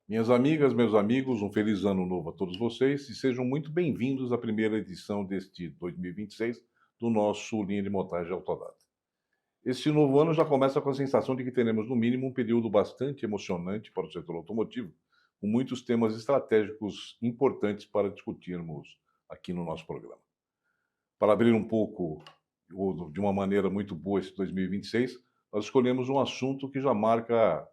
Minhas amigas, meus amigos, um feliz ano novo a todos vocês e sejam muito bem-vindos à primeira edição deste 2026 do nosso Linha de Montagem Autodata. Este novo ano já começa com a sensação de que teremos, no mínimo, um período bastante emocionante para o setor automotivo, com muitos temas estratégicos importantes para discutirmos aqui no nosso programa. Para abrir um pouco, ou de uma maneira muito boa, esse 2026, nós escolhemos um assunto que já marca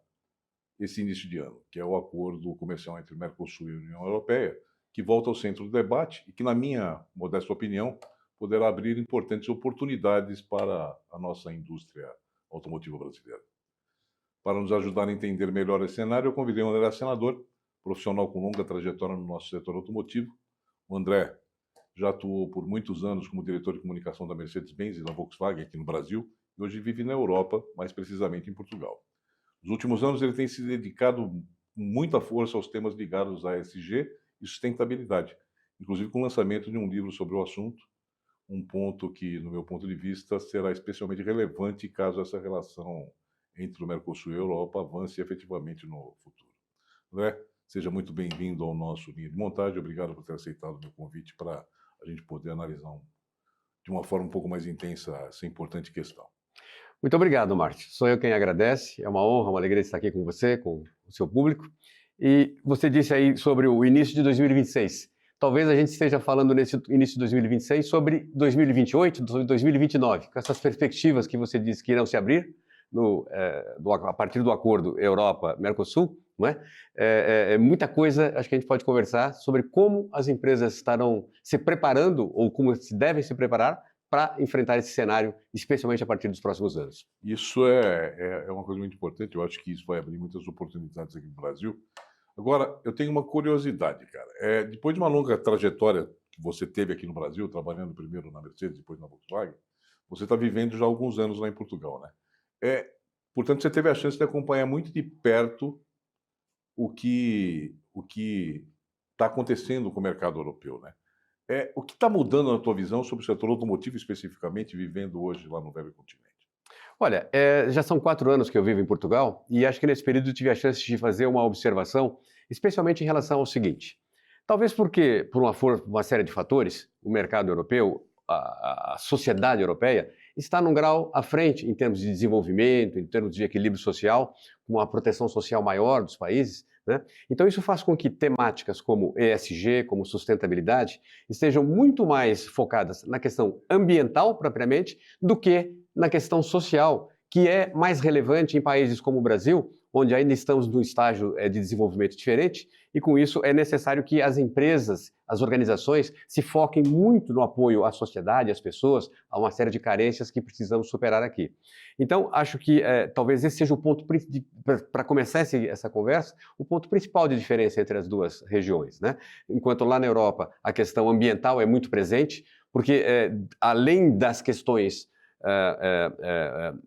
esse início de ano, que é o acordo comercial entre Mercosul e União Europeia, que volta ao centro do debate e que, na minha modesta opinião, poderá abrir importantes oportunidades para a nossa indústria automotiva brasileira. Para nos ajudar a entender melhor esse cenário, eu convidei o André Senador, profissional com longa trajetória no nosso setor automotivo. O André já atuou por muitos anos como diretor de comunicação da Mercedes-Benz e da Volkswagen aqui no Brasil e hoje vive na Europa, mais precisamente em Portugal. Nos últimos anos, ele tem se dedicado com muita força aos temas ligados à ESG e sustentabilidade, inclusive com o lançamento de um livro sobre o assunto, um ponto que, no meu ponto de vista, será especialmente relevante caso essa relação entre o Mercosul e a Europa avance efetivamente no futuro. André, seja muito bem-vindo ao nosso Linha de Montagem. Obrigado por ter aceitado o meu convite para a gente poder analisar de uma forma um pouco mais intensa essa importante questão. Muito obrigado, Márcio. Sou eu quem agradece. É uma honra, uma alegria estar aqui com você, com o seu público. E você disse aí sobre o início de 2026. Talvez a gente esteja falando nesse início de 2026 sobre 2028, 2029, com essas perspectivas que você disse que irão se abrir a partir do acordo Europa-Mercosul, não é? Muita coisa, acho que a gente pode conversar sobre como as empresas estarão se preparando ou como se devem se preparar para enfrentar esse cenário, especialmente a partir dos próximos anos. Isso é uma coisa muito importante, eu acho que isso vai abrir muitas oportunidades aqui no Brasil. Agora, eu tenho uma curiosidade, cara. Depois de uma longa trajetória que você teve aqui no Brasil, trabalhando primeiro na Mercedes, depois na Volkswagen, você está vivendo já há alguns anos lá em Portugal, né? Portanto, você teve a chance de acompanhar muito de perto o que está acontecendo com o mercado europeu, né? O que está mudando na tua visão sobre o setor automotivo, especificamente, vivendo hoje lá no velho continente? Olha, já são 4 anos que eu vivo em Portugal e acho que nesse período eu tive a chance de fazer uma observação, especialmente em relação ao seguinte. Talvez porque, por uma série de fatores, o mercado europeu, a sociedade europeia, está num grau à frente em termos de desenvolvimento, em termos de equilíbrio social, com uma proteção social maior dos países, né? Então isso faz com que temáticas como ESG, como sustentabilidade, estejam muito mais focadas na questão ambiental propriamente do que na questão social, que é mais relevante em países como o Brasil, onde ainda estamos num estágio de desenvolvimento diferente, e com isso é necessário que as empresas, as organizações, se foquem muito no apoio à sociedade, às pessoas, a uma série de carências que precisamos superar aqui. Então, acho que talvez esse seja o ponto, para começar essa conversa, o ponto principal de diferença entre as duas regiões, né? Enquanto lá na Europa a questão ambiental é muito presente, porque além das questões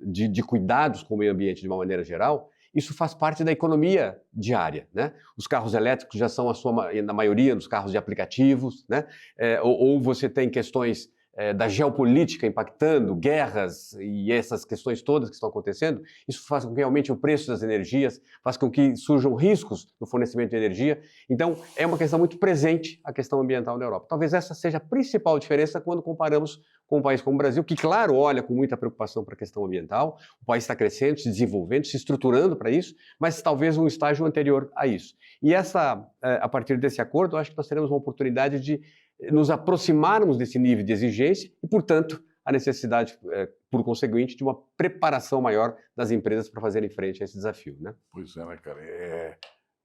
de cuidados com o meio ambiente de uma maneira geral, isso faz parte da economia diária, né? Os carros elétricos já são, na maioria, dos carros de aplicativos, né? Ou você tem questões da geopolítica impactando, guerras e essas questões todas que estão acontecendo. Isso faz com que aumente o preço das energias, faz com que surjam riscos no fornecimento de energia. Então, é uma questão muito presente a questão ambiental na Europa. Talvez essa seja a principal diferença quando comparamos com um país como o Brasil, que, claro, olha com muita preocupação para a questão ambiental. O país está crescendo, se desenvolvendo, se estruturando para isso, mas talvez um estágio anterior a isso. E a partir desse acordo, eu acho que nós teremos uma oportunidade de nos aproximarmos desse nível de exigência e, portanto, a necessidade, por conseguinte, de uma preparação maior das empresas para fazerem frente a esse desafio, né? Pois é, né, cara?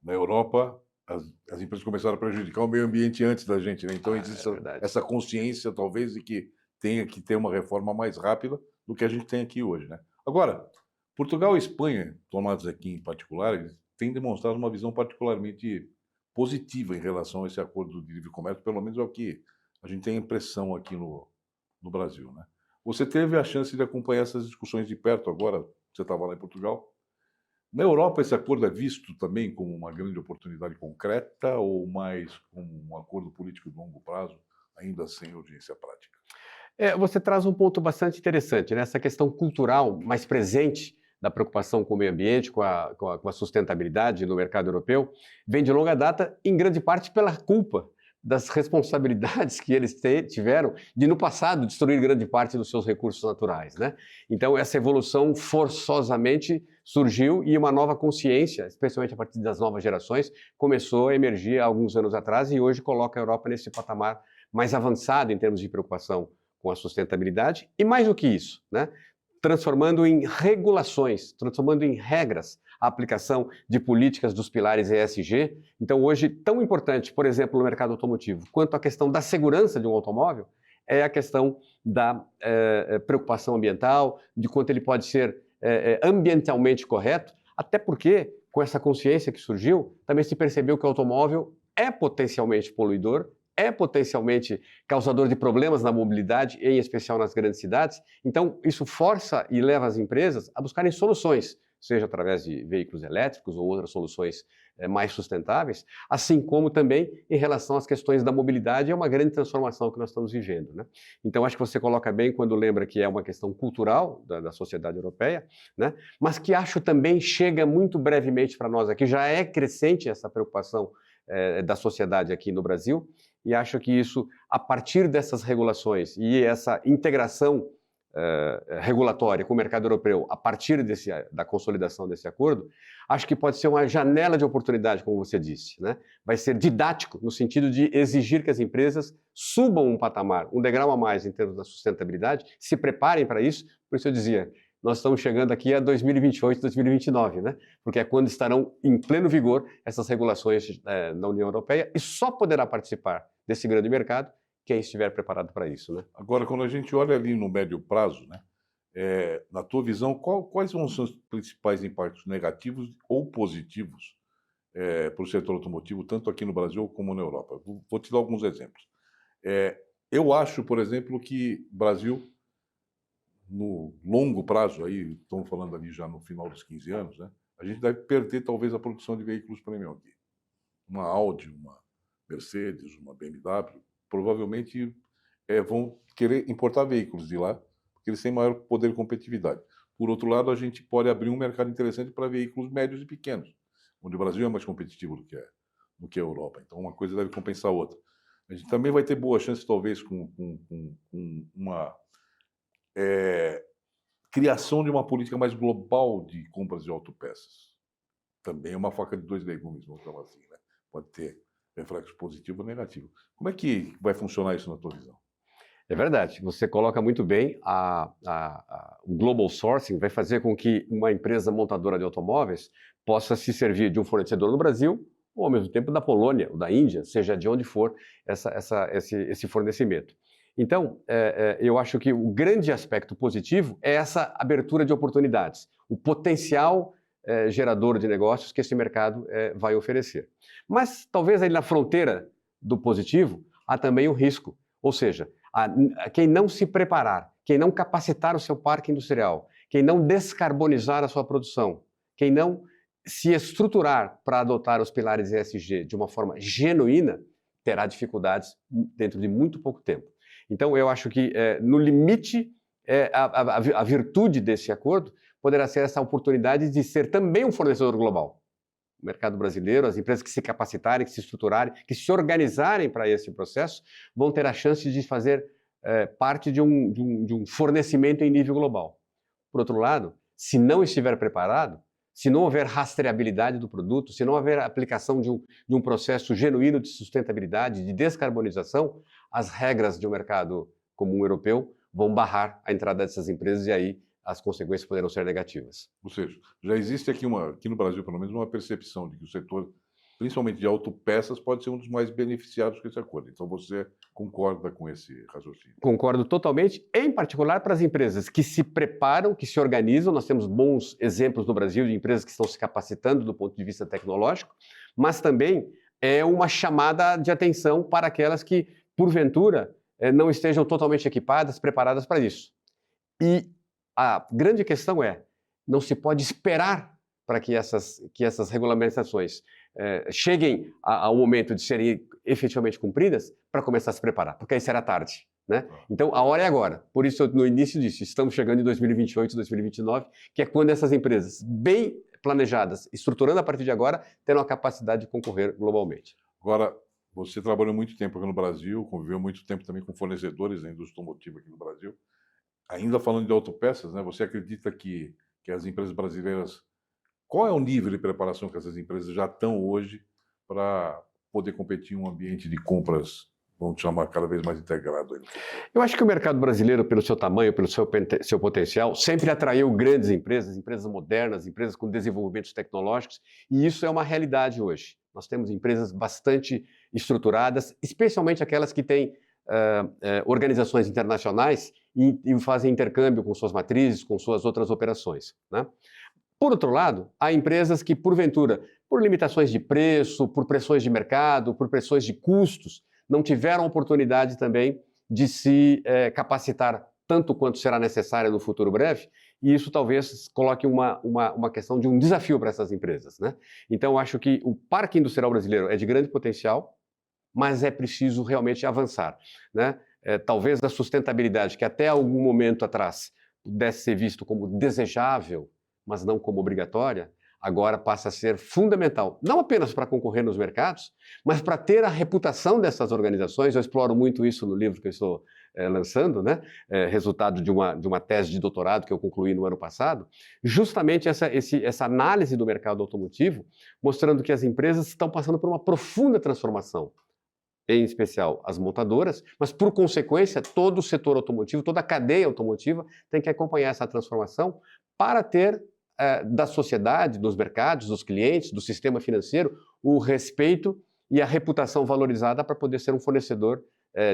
Na Europa, as empresas começaram a prejudicar o meio ambiente antes da gente, né? Então, existe essa consciência, talvez, de que tenha que ter uma reforma mais rápida do que a gente tem aqui hoje, né? Agora, Portugal e Espanha, tomados aqui em particular, eles têm demonstrado uma visão particularmente positiva em relação a esse acordo de livre comércio, pelo menos é o que a gente tem a impressão aqui no Brasil, né? Você teve a chance de acompanhar essas discussões de perto agora, você estava lá em Portugal. Na Europa, esse acordo é visto também como uma grande oportunidade concreta ou mais como um acordo político de longo prazo, ainda sem urgência prática? Você traz um ponto bastante interessante, né? Essa questão cultural mais presente da preocupação com o meio ambiente, com a sustentabilidade no mercado europeu, vem de longa data, em grande parte pela culpa das responsabilidades que eles tiveram de, no passado, destruir grande parte dos seus recursos naturais, né? Então, essa evolução forçosamente surgiu e uma nova consciência, especialmente a partir das novas gerações, começou a emergir há alguns anos atrás e hoje coloca a Europa nesse patamar mais avançado em termos de preocupação com a sustentabilidade e, mais do que isso, né? Transformando em regulações, transformando em regras a aplicação de políticas dos pilares ESG. Então, hoje, tão importante, por exemplo, no mercado automotivo, quanto a questão da segurança de um automóvel, é a questão da preocupação ambiental, de quanto ele pode ser ambientalmente correto, até porque, com essa consciência que surgiu, também se percebeu que o automóvel é potencialmente poluidor, é potencialmente causador de problemas na mobilidade, em especial nas grandes cidades. Então, isso força e leva as empresas a buscarem soluções, seja através de veículos elétricos ou outras soluções mais sustentáveis, assim como também em relação às questões da mobilidade, é uma grande transformação que nós estamos vivendo, né? Então, acho que você coloca bem quando lembra que é uma questão cultural da sociedade europeia, né? Mas que acho também chega muito brevemente para nós aqui, já é crescente essa preocupação da sociedade aqui no Brasil, e acho que isso, a partir dessas regulações e essa integração regulatória com o mercado europeu, a partir da consolidação desse acordo, acho que pode ser uma janela de oportunidade, como você disse, né? Vai ser didático, no sentido de exigir que as empresas subam um patamar, um degrau a mais em termos da sustentabilidade, se preparem para isso. Por isso eu dizia, nós estamos chegando aqui a 2028, 2029, né? Porque é quando estarão em pleno vigor essas regulações na União Europeia e só poderá participar desse grande mercado quem estiver preparado para isso, né? Agora, quando a gente olha ali no médio prazo, né, na tua visão, quais vão ser os principais impactos negativos ou positivos para o setor automotivo, tanto aqui no Brasil como na Europa? Vou te dar alguns exemplos. Eu acho, por exemplo, que o Brasil, no longo prazo, aí, estamos falando ali já no final dos 15 anos, né, a gente deve perder talvez a produção de veículos premium aqui. Uma Audi, uma Mercedes, uma BMW, provavelmente vão querer importar veículos de lá, porque eles têm maior poder de competitividade. Por outro lado, a gente pode abrir um mercado interessante para veículos médios e pequenos, onde o Brasil é mais competitivo do que a Europa. Então, uma coisa deve compensar a outra. A gente também vai ter boa chance, talvez, com uma criação de uma política mais global de compras de autopeças. Também é uma faca de dois legumes, vamos falar assim, né? Pode ter reflexo positivo ou negativo. Como é que vai funcionar isso na tua visão? É verdade, você coloca muito bem, o global sourcing vai fazer com que uma empresa montadora de automóveis possa se servir de um fornecedor no Brasil ou ao mesmo tempo da Polônia ou da Índia, seja de onde for esse fornecimento. Então, eu acho que o grande aspecto positivo é essa abertura de oportunidades, o potencial gerador de negócios que esse mercado vai oferecer. Mas talvez aí na fronteira do positivo há também o risco, ou seja, quem não se preparar, quem não capacitar o seu parque industrial, quem não descarbonizar a sua produção, quem não se estruturar para adotar os pilares ESG de uma forma genuína, terá dificuldades dentro de muito pouco tempo. Então, eu acho que, no limite, a virtude desse acordo poderá ser essa oportunidade de ser também um fornecedor global. O mercado brasileiro, as empresas que se capacitarem, que se estruturarem, que se organizarem para esse processo, vão ter a chance de fazer parte de um fornecimento em nível global. Por outro lado, se não estiver preparado, se não houver rastreabilidade do produto, se não houver aplicação de um processo genuíno de sustentabilidade, de descarbonização, as regras de um mercado comum europeu vão barrar a entrada dessas empresas e aí as consequências poderão ser negativas. Ou seja, já existe aqui no Brasil, pelo menos, uma percepção de que o setor, principalmente de autopeças, pode ser um dos mais beneficiados com esse acordo. Então, você concorda com esse raciocínio? Concordo totalmente, em particular para as empresas que se preparam, que se organizam. Nós temos bons exemplos no Brasil de empresas que estão se capacitando do ponto de vista tecnológico, mas também é uma chamada de atenção para aquelas que, porventura, não estejam totalmente equipadas, preparadas para isso. E a grande questão não se pode esperar para que essas regulamentações cheguem ao momento de serem efetivamente cumpridas para começar a se preparar, porque aí será tarde. né? Então, a hora é agora. Por isso, eu, no início disse, estamos chegando em 2028, 2029, que é quando essas empresas bem planejadas, estruturando a partir de agora, terão a capacidade de concorrer globalmente. Agora, você trabalhou muito tempo aqui no Brasil, conviveu muito tempo também com fornecedores da indústria automotiva aqui no Brasil. Ainda falando de autopeças, né, você acredita que as empresas brasileiras... Qual é o nível de preparação que essas empresas já estão hoje para poder competir em um ambiente de compras, vamos chamar, cada vez mais integrado aí? Eu acho que o mercado brasileiro, pelo seu tamanho, pelo seu potencial, sempre atraiu grandes empresas, empresas modernas, empresas com desenvolvimentos tecnológicos, e isso é uma realidade hoje. Nós temos empresas bastante estruturadas, especialmente aquelas que têm organizações internacionais e fazem intercâmbio com suas matrizes, com suas outras operações, né? Por outro lado, há empresas que, porventura, por limitações de preço, por pressões de mercado, por pressões de custos, não tiveram oportunidade também de se capacitar tanto quanto será necessário no futuro breve, e isso talvez coloque uma questão de um desafio para essas empresas, né? Então, eu acho que o parque industrial brasileiro é de grande potencial, mas é preciso realmente avançar, né? Talvez a sustentabilidade, que até algum momento atrás pudesse ser visto como desejável, mas não como obrigatória, agora passa a ser fundamental, não apenas para concorrer nos mercados, mas para ter a reputação dessas organizações. Eu exploro muito isso no livro que eu estou lançando, né? Resultado de uma tese de doutorado que eu concluí no ano passado, justamente essa análise do mercado automotivo, mostrando que as empresas estão passando por uma profunda transformação, em especial as montadoras, mas por consequência todo o setor automotivo, toda a cadeia automotiva tem que acompanhar essa transformação para ter da sociedade, dos mercados, dos clientes, do sistema financeiro, o respeito e a reputação valorizada para poder ser um fornecedor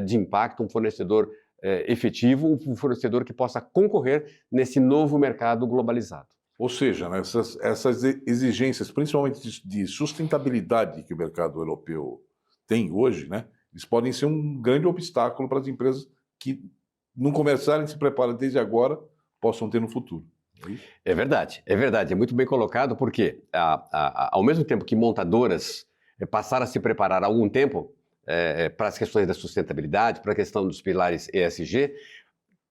de impacto, um fornecedor efetivo, um fornecedor que possa concorrer nesse novo mercado globalizado. Ou seja, né, essas exigências, principalmente de sustentabilidade que o mercado europeu tem hoje, né, eles podem ser um grande obstáculo para as empresas que não começarem a se preparar desde agora, possam ter no futuro. É verdade, é muito bem colocado, porque ao mesmo tempo que montadoras passaram a se preparar há algum tempo para as questões da sustentabilidade, para a questão dos pilares ESG,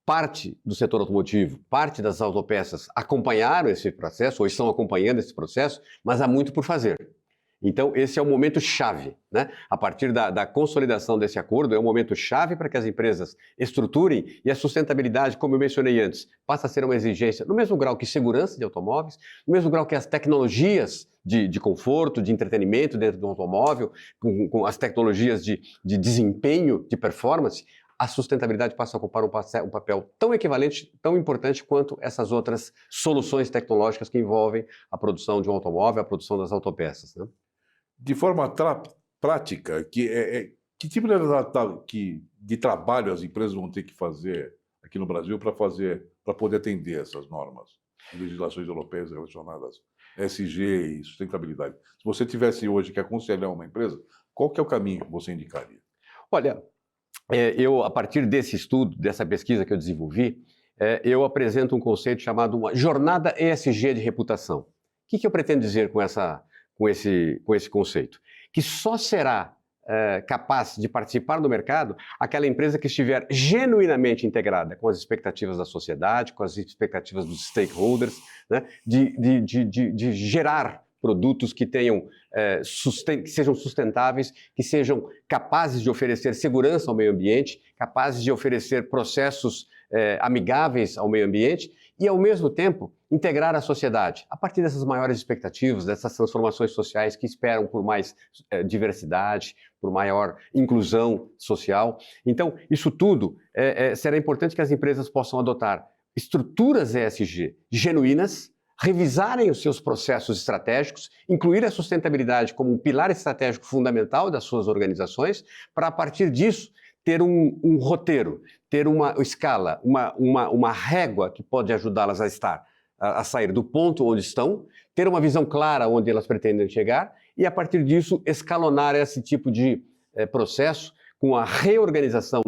parte do setor automotivo, parte das autopeças acompanharam esse processo, ou estão acompanhando esse processo, mas há muito por fazer. Então, esse é o momento chave, né? A partir da consolidação desse acordo, é o momento chave para que as empresas estruturem, e a sustentabilidade, como eu mencionei antes, passa a ser uma exigência no mesmo grau que segurança de automóveis, no mesmo grau que as tecnologias de conforto, de entretenimento dentro do automóvel, com as tecnologias de desempenho, de performance. A sustentabilidade passa a ocupar um papel tão equivalente, tão importante quanto essas outras soluções tecnológicas que envolvem a produção de um automóvel, a produção das autopeças, né? De forma prática, que tipo de trabalho as empresas vão ter que fazer aqui no Brasil para poder atender essas normas e legislações europeias relacionadas a ESG e sustentabilidade? Se você tivesse hoje que aconselhar uma empresa, qual que é o caminho que você indicaria? Olha, eu, a partir desse estudo, dessa pesquisa que eu desenvolvi, eu apresento um conceito chamado uma jornada ESG de reputação. O que eu pretendo dizer com esse conceito? Que só será capaz de participar do mercado aquela empresa que estiver genuinamente integrada com as expectativas da sociedade, com as expectativas dos stakeholders, né? de gerar produtos que tenham que sejam sustentáveis, que sejam capazes de oferecer segurança ao meio ambiente, capazes de oferecer processos amigáveis ao meio ambiente e, ao mesmo tempo, integrar a sociedade a partir dessas maiores expectativas, dessas transformações sociais que esperam por mais diversidade, por maior inclusão social. Então, isso tudo será importante que as empresas possam adotar estruturas ESG genuínas, revisarem os seus processos estratégicos, incluir a sustentabilidade como um pilar estratégico fundamental das suas organizações, para, a partir disso, ter um roteiro, ter uma escala, uma régua que pode ajudá-las a sair do ponto onde estão, ter uma visão clara onde elas pretendem chegar e, a partir disso, escalonar esse tipo de processo com a reorganização,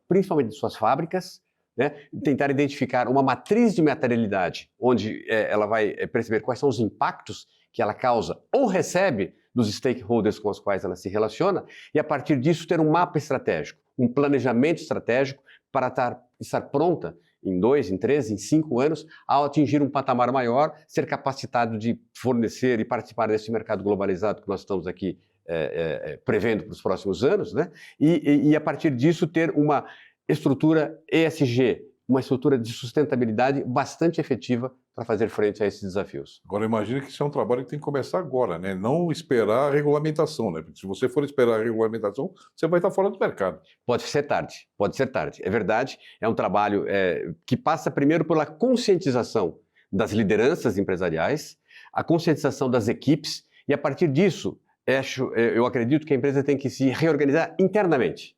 principalmente de suas fábricas, né? Tentar identificar uma matriz de materialidade, onde ela vai perceber quais são os impactos que ela causa ou recebe dos stakeholders com os quais ela se relaciona, e a partir disso ter um mapa estratégico, um planejamento estratégico para estar pronta em 2, em 3, em 5 anos, ao atingir um patamar maior, ser capacitado de fornecer e participar desse mercado globalizado que nós estamos aqui prevendo para os próximos anos, né? E a partir disso ter uma estrutura ESG, uma estrutura de sustentabilidade bastante efetiva para fazer frente a esses desafios. Agora, imagina que isso é um trabalho que tem que começar agora, né? Não esperar a regulamentação, né? Porque se você for esperar a regulamentação, você vai estar fora do mercado. Pode ser tarde, pode ser tarde. É verdade, é um trabalho que passa primeiro pela conscientização das lideranças empresariais, a conscientização das equipes, e a partir disso, eu acredito que a empresa tem que se reorganizar internamente.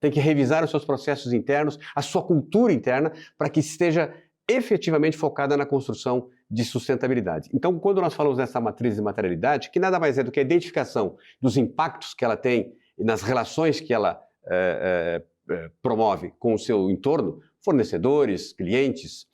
Tem que revisar os seus processos internos, a sua cultura interna, para que esteja efetivamente focada na construção de sustentabilidade. Então, quando nós falamos dessa matriz de materialidade, que nada mais é do que a identificação dos impactos que ela tem e nas relações que ela promove com o seu entorno, fornecedores, clientes,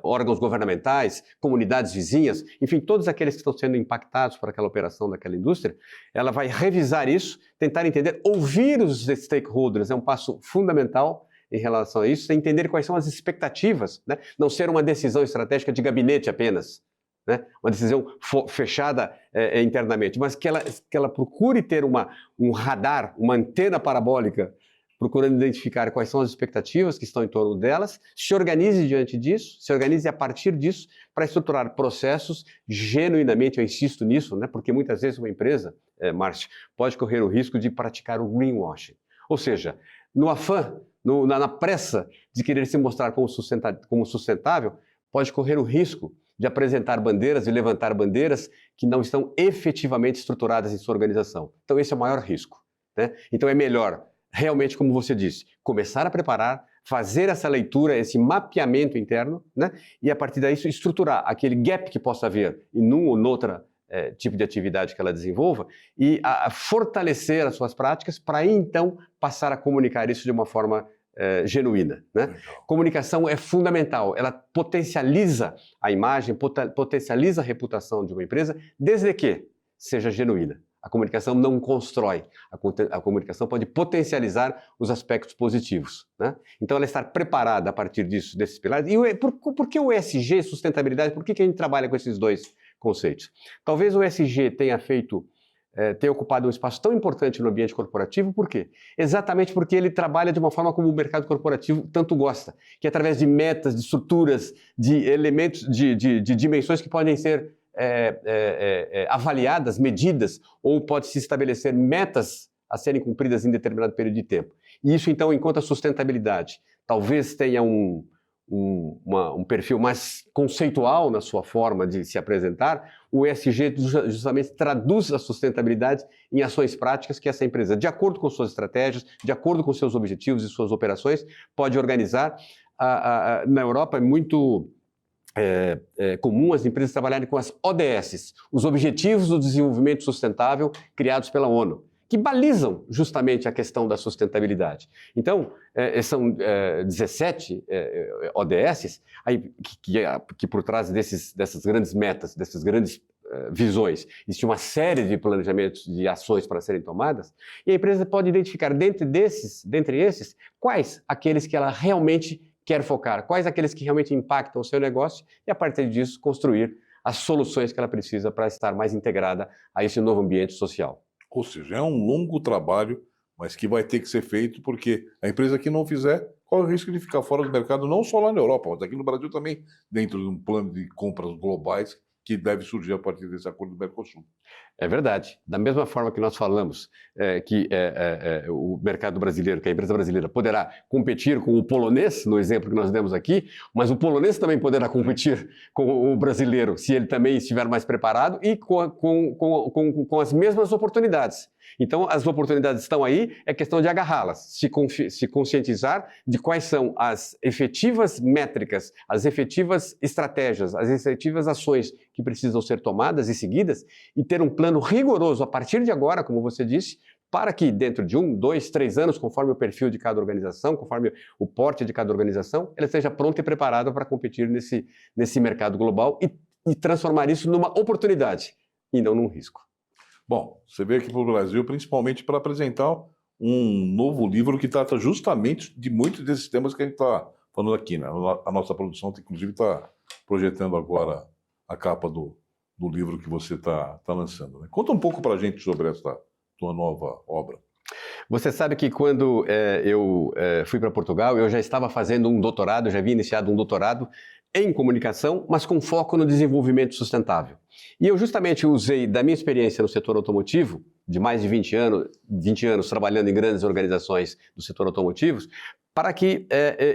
órgãos governamentais, comunidades vizinhas, enfim, todos aqueles que estão sendo impactados por aquela operação daquela indústria, ela vai revisar isso, tentar entender, ouvir os stakeholders é um passo fundamental em relação a isso, entender quais são as expectativas, né? Não ser uma decisão estratégica de gabinete apenas, né? Uma decisão fechada internamente, mas que ela procure ter um radar, uma antena parabólica, procurando identificar quais são as expectativas que estão em torno delas, se organize diante disso, se organize a partir disso para estruturar processos genuinamente, eu insisto nisso, né? Porque muitas vezes uma empresa, Márcio, pode correr o risco de praticar o greenwashing. Ou seja, no afã, na pressa de querer se mostrar como sustentável, pode correr o risco de apresentar bandeiras e levantar bandeiras que não estão efetivamente estruturadas em sua organização. Então esse é o maior risco, né? Então é melhor realmente, como você disse, começar a preparar, fazer essa leitura, esse mapeamento interno, né? E a partir daí estruturar aquele gap que possa haver em um ou noutra tipo de atividade que ela desenvolva e a fortalecer as suas práticas para aí então passar a comunicar isso de uma forma genuína, né? Comunicação é fundamental, ela potencializa a imagem, potencializa a reputação de uma empresa, desde que seja genuína. A comunicação não constrói, a comunicação pode potencializar os aspectos positivos, né? Então, ela estar preparada a partir disso, desses pilares. E por que o ESG, sustentabilidade, por que a gente trabalha com esses dois conceitos? Talvez o ESG tenha ocupado um espaço tão importante no ambiente corporativo, por quê? Exatamente porque ele trabalha de uma forma como o mercado corporativo tanto gosta, que é através de metas, de estruturas, de elementos, de dimensões que podem ser avaliadas, medidas, ou pode-se estabelecer metas a serem cumpridas em determinado período de tempo. E isso, então, enquanto a sustentabilidade talvez tenha um perfil mais conceitual na sua forma de se apresentar, o ESG justamente traduz a sustentabilidade em ações práticas que essa empresa, de acordo com suas estratégias, de acordo com seus objetivos e suas operações, pode organizar. Na Europa é muito comum as empresas trabalharem com as ODS, os Objetivos do Desenvolvimento Sustentável criados pela ONU, que balizam justamente a questão da sustentabilidade. Então, são 17 ODS que por trás dessas grandes metas, dessas grandes visões, existe uma série de planejamentos de ações para serem tomadas, e a empresa pode identificar dentre esses, quais aqueles que ela realmente quer focar, quais aqueles que realmente impactam o seu negócio e, a partir disso, construir as soluções que ela precisa para estar mais integrada a esse novo ambiente social. Ou seja, é um longo trabalho, mas que vai ter que ser feito porque a empresa que não fizer corre o risco de ficar fora do mercado, não só lá na Europa, mas aqui no Brasil também, dentro de um plano de compras globais que deve surgir a partir desse acordo do Mercosul. É verdade. Da mesma forma que nós falamos que o mercado brasileiro, que a empresa brasileira poderá competir com o polonês, no exemplo que nós demos aqui, mas o polonês também poderá competir com o brasileiro, se ele também estiver mais preparado e com as mesmas oportunidades. Então, as oportunidades estão aí, é questão de agarrá-las, se conscientizar de quais são as efetivas métricas, as efetivas estratégias, as efetivas ações que precisam ser tomadas e seguidas e ter um plano rigoroso a partir de agora, como você disse, para que dentro de 1, 2, 3 anos, conforme o perfil de cada organização, conforme o porte de cada organização, ela esteja pronta e preparada para competir nesse mercado global e transformar isso numa oportunidade e não num risco. Bom, você veio aqui para o Brasil principalmente para apresentar um novo livro que trata justamente de muitos desses temas que a gente está falando aqui, né? A nossa produção, inclusive, está projetando agora a capa do livro que você está lançando, né? Conta um pouco para a gente sobre essa tua nova obra. Você sabe que quando eu fui para Portugal, eu já estava fazendo um doutorado, já havia iniciado um doutorado em comunicação, mas com foco no desenvolvimento sustentável. E eu justamente usei da minha experiência no setor automotivo, de mais de 20 anos trabalhando em grandes organizações do setor automotivo, para que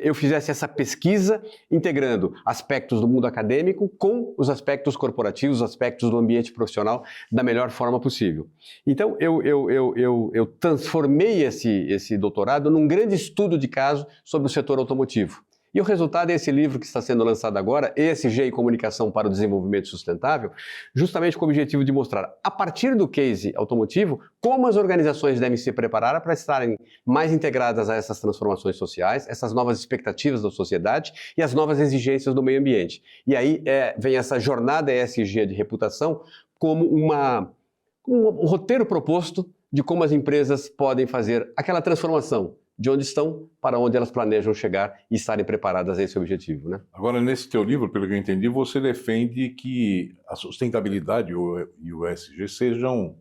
eu fizesse essa pesquisa integrando aspectos do mundo acadêmico com os aspectos corporativos, os aspectos do ambiente profissional da melhor forma possível. Então, eu transformei esse doutorado num grande estudo de caso sobre o setor automotivo. E o resultado é esse livro que está sendo lançado agora, ESG e Comunicação para o Desenvolvimento Sustentável, justamente com o objetivo de mostrar, a partir do case automotivo, como as organizações devem se preparar para estarem mais integradas a essas transformações sociais, essas novas expectativas da sociedade e as novas exigências do meio ambiente. E aí vem essa jornada ESG de reputação como um roteiro proposto de como as empresas podem fazer aquela transformação de onde estão para onde elas planejam chegar e estarem preparadas a esse objetivo, né? Agora, nesse teu livro, pelo que eu entendi, você defende que a sustentabilidade e o ESG sejam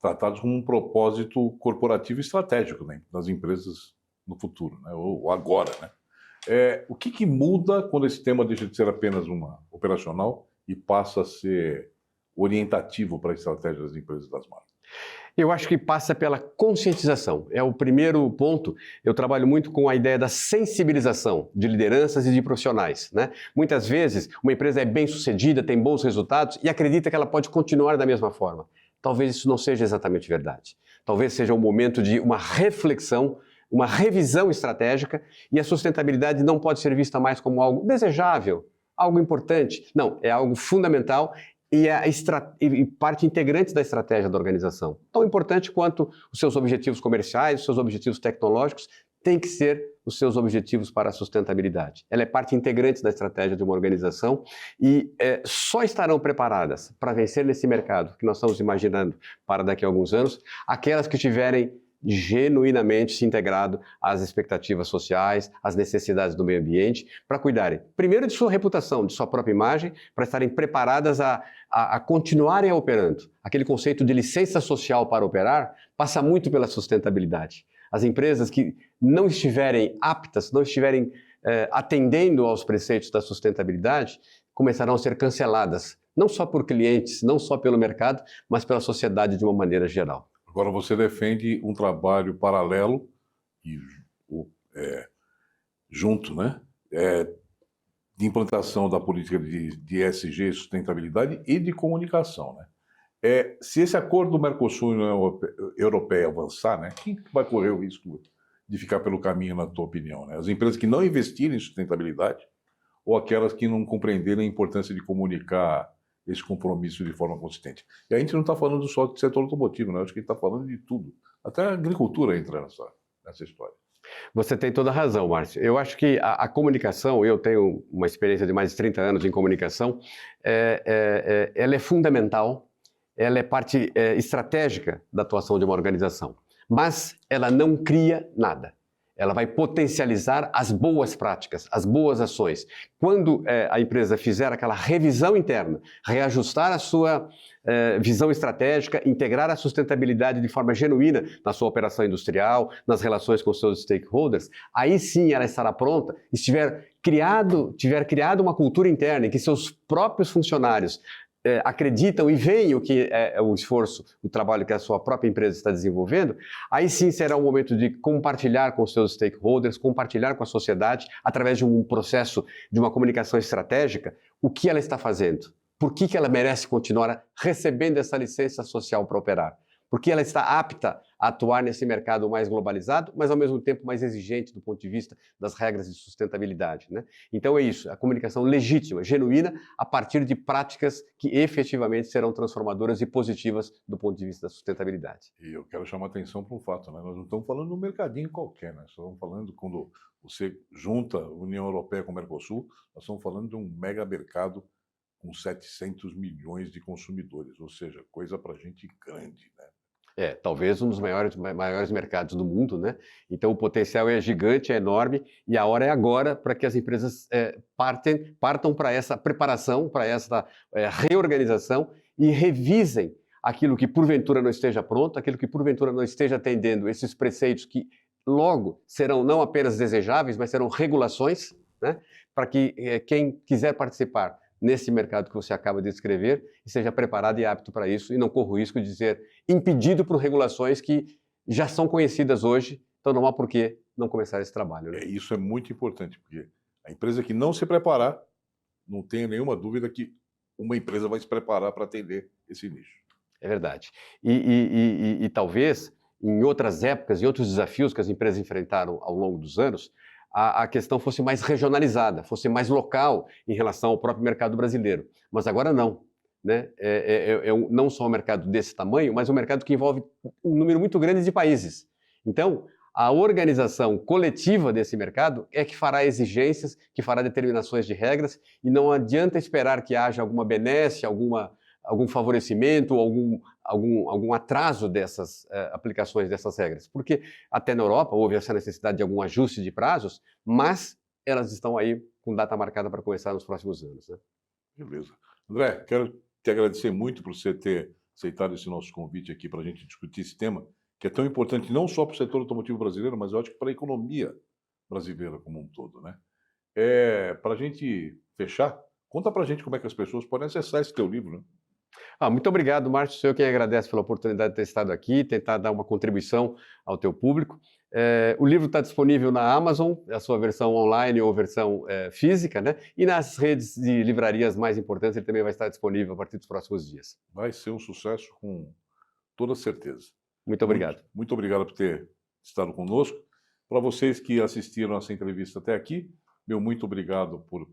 tratados como um propósito corporativo estratégico, né, das empresas no futuro, né, ou agora, né? O que muda quando esse tema deixa de ser apenas uma operacional e passa a ser orientativo para a estratégia das empresas e das marcas? Eu acho que passa pela conscientização. É o primeiro ponto. Eu trabalho muito com a ideia da sensibilização de lideranças e de profissionais, né? Muitas vezes, uma empresa é bem-sucedida, tem bons resultados e acredita que ela pode continuar da mesma forma. Talvez isso não seja exatamente verdade. Talvez seja um momento de uma reflexão, uma revisão estratégica, e a sustentabilidade não pode ser vista mais como algo desejável, algo importante. Não, é algo fundamental e parte integrante da estratégia da organização. Tão importante quanto os seus objetivos comerciais, os seus objetivos tecnológicos, tem que ser os seus objetivos para a sustentabilidade. Ela é parte integrante da estratégia de uma organização e só estarão preparadas para vencer nesse mercado que nós estamos imaginando para daqui a alguns anos, aquelas que tiverem genuinamente se integrado às expectativas sociais, às necessidades do meio ambiente, para cuidarem, primeiro, de sua reputação, de sua própria imagem, para estarem preparadas a continuarem operando. Aquele conceito de licença social para operar passa muito pela sustentabilidade. As empresas que não estiverem aptas, não estiverem atendendo aos preceitos da sustentabilidade, começarão a ser canceladas, não só por clientes, não só pelo mercado, mas pela sociedade de uma maneira geral. Agora, você defende um trabalho paralelo e junto, né? De implantação da política de ESG, sustentabilidade e de comunicação, né? Se esse acordo do Mercosul e União Europeia avançar, né, quem vai correr o risco de ficar pelo caminho, na tua opinião, né? As empresas que não investirem em sustentabilidade ou aquelas que não compreenderem a importância de comunicar esse compromisso de forma consistente? E a gente não está falando só do setor automotivo, né? Acho que a gente está falando de tudo. Até a agricultura entra nessa história. Você tem toda a razão, Márcio. Eu acho que a comunicação, eu tenho uma experiência de mais de 30 anos em comunicação, ela é fundamental, ela é parte estratégica da atuação de uma organização, mas ela não cria nada. Ela vai potencializar as boas práticas, as boas ações. Quando a empresa fizer aquela revisão interna, reajustar a sua visão estratégica, integrar a sustentabilidade de forma genuína na sua operação industrial, nas relações com seus stakeholders, aí sim ela estará pronta e tiver criado uma cultura interna em que seus próprios funcionários acreditam e veem o que é o esforço, o trabalho que a sua própria empresa está desenvolvendo, aí sim será um momento de compartilhar com os seus stakeholders, compartilhar com a sociedade, através de um processo de uma comunicação estratégica, o que ela está fazendo, por que ela merece continuar recebendo essa licença social para operar, porque ela está apta a atuar nesse mercado mais globalizado, mas ao mesmo tempo mais exigente do ponto de vista das regras de sustentabilidade, né? Então é isso, a comunicação legítima, genuína, a partir de práticas que efetivamente serão transformadoras e positivas do ponto de vista da sustentabilidade. E eu quero chamar a atenção para um fato, né? Nós não estamos falando de um mercadinho qualquer, né? Estamos falando, quando você junta a União Europeia com o Mercosul, nós estamos falando de um mega mercado com 700 milhões de consumidores, ou seja, coisa para gente grande, né? Talvez um dos maiores mercados do mundo, né? Então o potencial é gigante, é enorme, e a hora é agora para que as empresas partam para essa preparação, para essa reorganização e revisem aquilo que porventura não esteja pronto, aquilo que porventura não esteja atendendo esses preceitos que logo serão não apenas desejáveis, mas serão regulações, né? Para que quem quiser participar nesse mercado que você acaba de descrever, e seja preparado e apto para isso, e não corra o risco de ser impedido por regulações que já são conhecidas hoje, então não há por que não começar esse trabalho. Né? Isso é muito importante, porque a empresa que não se preparar, não tenha nenhuma dúvida que uma empresa vai se preparar para atender esse nicho. É verdade. E talvez, em outras épocas, em outros desafios que as empresas enfrentaram ao longo dos anos, a questão fosse mais regionalizada, fosse mais local em relação ao próprio mercado brasileiro. Mas agora não. Né? Não só um mercado desse tamanho, mas um mercado que envolve um número muito grande de países. Então, a organização coletiva desse mercado é que fará exigências, que fará determinações de regras, e não adianta esperar que haja alguma benesse, algum favorecimento, algum atraso dessas aplicações dessas regras. Porque até na Europa houve essa necessidade de algum ajuste de prazos, mas elas estão aí com data marcada para começar nos próximos anos. Né? Beleza. André, quero te agradecer muito por você ter aceitado esse nosso convite aqui para a gente discutir esse tema, que é tão importante não só para o setor automotivo brasileiro, mas eu acho que para a economia brasileira como um todo. Né? Para a gente fechar, conta para a gente como é que as pessoas podem acessar esse teu livro. Né? Muito obrigado, Márcio. Sou eu quem agradece pela oportunidade de ter estado aqui, tentar dar uma contribuição ao teu público. O livro está disponível na Amazon, a sua versão online ou versão física, né? E nas redes de livrarias mais importantes ele também vai estar disponível a partir dos próximos dias. Vai ser um sucesso com toda certeza. Muito obrigado. Muito obrigado por ter estado conosco. Para vocês que assistiram essa entrevista até aqui, meu muito obrigado por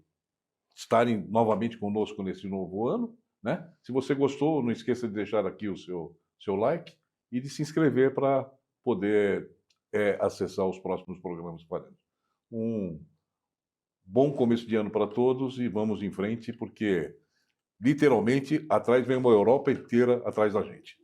estarem novamente conosco nesse novo ano. Né? Se você gostou, não esqueça de deixar aqui o seu like e de se inscrever para poder acessar os próximos programas que faremos. Um bom começo de ano para todos e vamos em frente, porque literalmente atrás vem uma Europa inteira atrás da gente.